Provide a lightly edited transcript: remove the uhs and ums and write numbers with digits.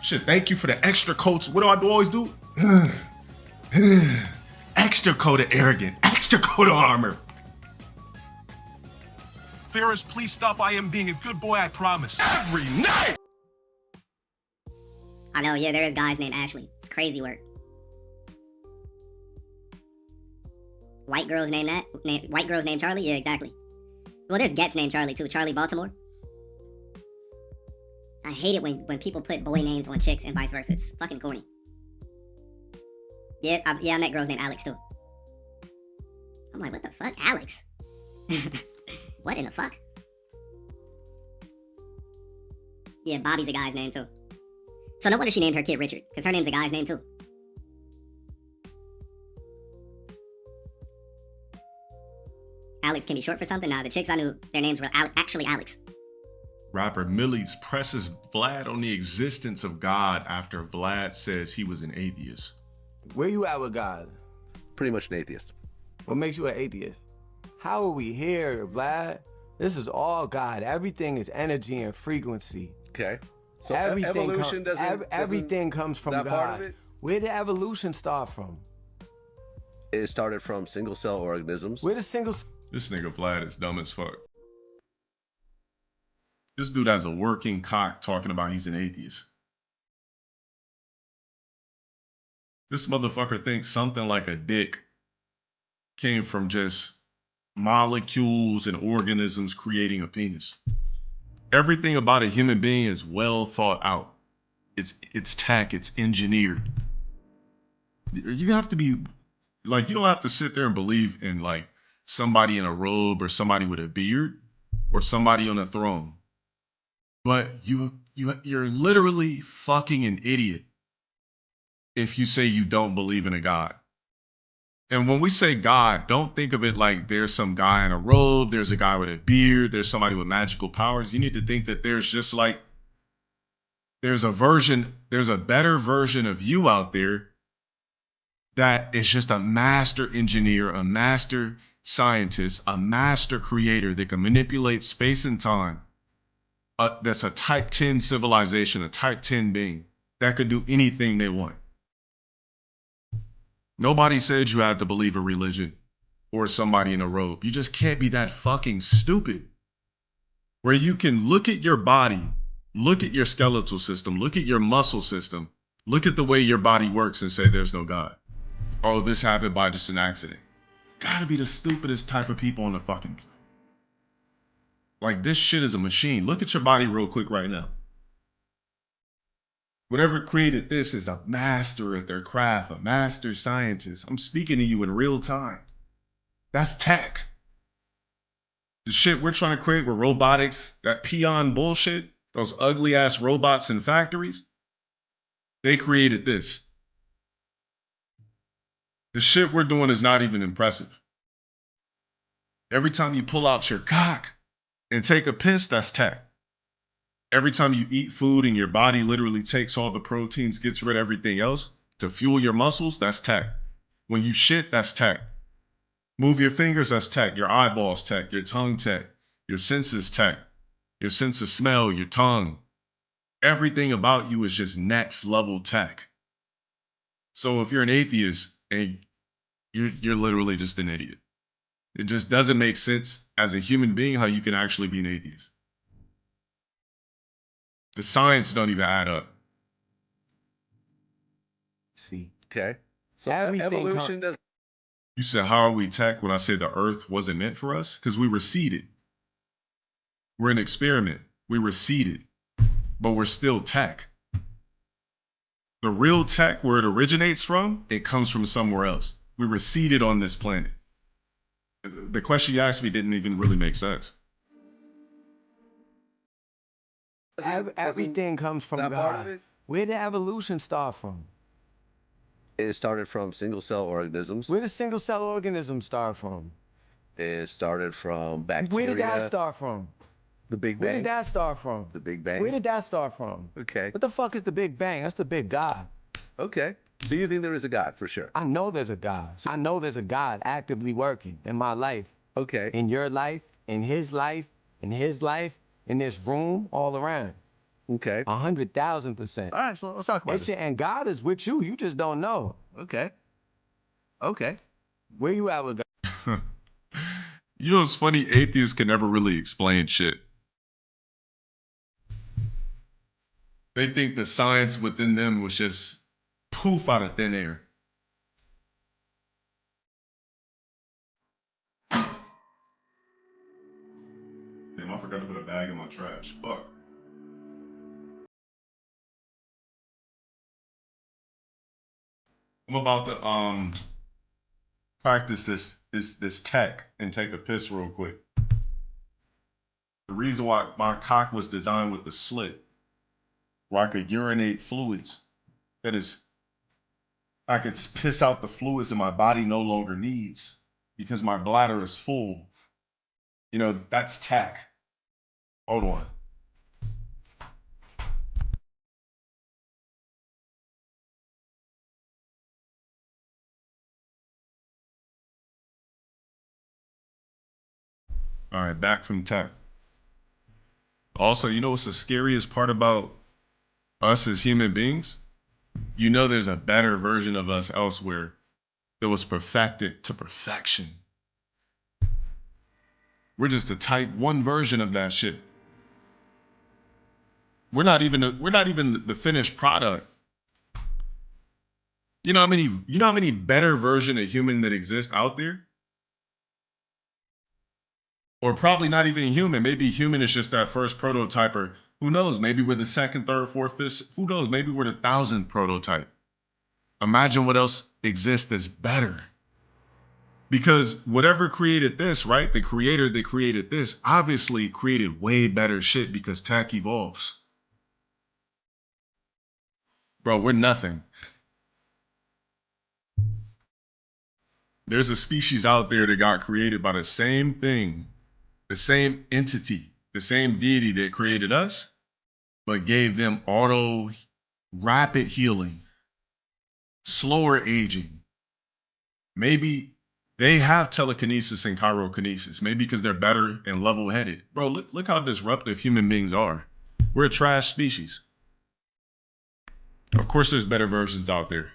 Shit, thank you for the extra coats. What do I always do? Extra coat of arrogant, extra coat of armor. Ferris, please stop. I am being a good boy, I promise. Every night! I know, yeah, there is guys named Ashley. It's crazy work. White girls named that? White girls named Charlie? Yeah, exactly. Well, there's Gets named Charlie too. Charlie Baltimore. I hate it when people put boy names on chicks and vice versa. It's fucking corny. Yeah, I met girls named Alex too. I'm like, what the fuck? Alex? What in the fuck? Yeah, Bobby's a guy's name too. So no wonder she named her kid Richard, because her name's a guy's name too. Alex can be short for something? Nah, the chicks I knew, their names were actually Alex. Rapper Millies presses Vlad on the existence of God after Vlad says he was an atheist. Where you at with God? Pretty much an atheist. What makes you an atheist? How are we here, Vlad? This is all God. Everything is energy and frequency. Okay. So everything evolution everything comes from that God. part of it? Where did evolution start from? It started from single cell organisms. Where did single... This nigga Vlad is dumb as fuck. This dude has a working cock talking about he's an atheist. This motherfucker thinks something like a dick came from just molecules and organisms creating a penis. Everything about a human being is well thought out. It's tech, it's engineered. You have to be, like, you don't have to sit there and believe in, like, somebody in a robe or somebody with a beard or somebody on a throne. But you're literally fucking an idiot if you say you don't believe in a God. And when we say God, don't think of it like there's some guy in a robe, there's a guy with a beard, there's somebody with magical powers. You need to think that there's just like, there's a better version of you out there that is just a master engineer, a master scientist, a master creator that can manipulate space and time. That's a type 10 civilization, a type 10 being that could do anything they want. Nobody said you had to believe a religion or somebody in a robe. You just can't be that fucking stupid. Where you can look at your body, look at your skeletal system, look at your muscle system, look at the way your body works and say there's no God. Oh, this happened by just an accident. Gotta be the stupidest type of people on the fucking planet. Like, this shit is a machine. Look at your body real quick right now. Whatever created this is a master at their craft, a master scientist. I'm speaking to you in real time. That's tech. The shit we're trying to create with robotics, that peon bullshit, those ugly ass robots in factories, they created this. The shit we're doing is not even impressive. Every time you pull out your cock and take a piss, that's tech. Every time you eat food and your body literally takes all the proteins, gets rid of everything else to fuel your muscles, that's tech. When you shit, that's tech. Move your fingers, that's tech. Your eyeballs, tech. Your tongue, tech. Your senses, tech. Your sense of smell, your tongue. Everything about you is just next level tech. So if you're an atheist, and you're literally just an idiot. It just doesn't make sense as a human being how you can actually be an atheist. The science don't even add up. See. Okay. So Everything evolution does. You said, how are we tech when I said the earth wasn't meant for us? Because we were seeded. We're an experiment. We were seeded, but we're still tech. The real tech, where it originates from, it comes from somewhere else. We were seeded on this planet. The question you asked me didn't even really make sense. Everything comes from that God. part of it? Where did evolution start from? It started from single cell organisms. Where did single cell organisms start from? It started from bacteria. Where did that start from? The Big Where Bang. did that start from? The Big Bang. Where did that start from? Okay. What the fuck is the Big Bang? That's the big God. Okay. So you think there is a God for sure? I know there's a God. I know there's a God actively working in my life, Okay. in your life, in his life, in his life, in this room, all around. Okay. 100,000%. All right, so let's talk about this. And God is with you. You just don't know. Okay. Okay. Where you at with God? You know, it's funny, atheists can never really explain shit. They think the science within them was just poof out of thin air. Damn, I forgot to put a bag in my trash. Fuck. I'm about to practice this tech and take a piss real quick. The reason why my cock was designed with the slit, where I could urinate fluids, that is, I could piss out the fluids that my body no longer needs because my bladder is full. You know, that's tech. Hold on. All right, back from tech. Also, you know what's the scariest part about us as human beings? You know there's a better version of us elsewhere that was perfected to perfection. We're just a type 1 version of that shit. We're not even the finished product. You know how many better version of human that exist out there? Or probably not even human. Maybe human is just that first prototype, or who knows? Maybe we're the second, third, fourth, fifth. Who knows? Maybe we're the 1,000th prototype. Imagine what else exists that's better. Because whatever created this, right? The creator that created this obviously created way better shit because tech evolves. Bro, we're nothing. There's a species out there that got created by the same thing, the same entity, the same deity that created us, but gave them rapid healing, slower aging. Maybe they have telekinesis and chirokinesis, maybe because they're better and level-headed. Bro, look how disruptive human beings are. We're a trash species. Of course there's better versions out there.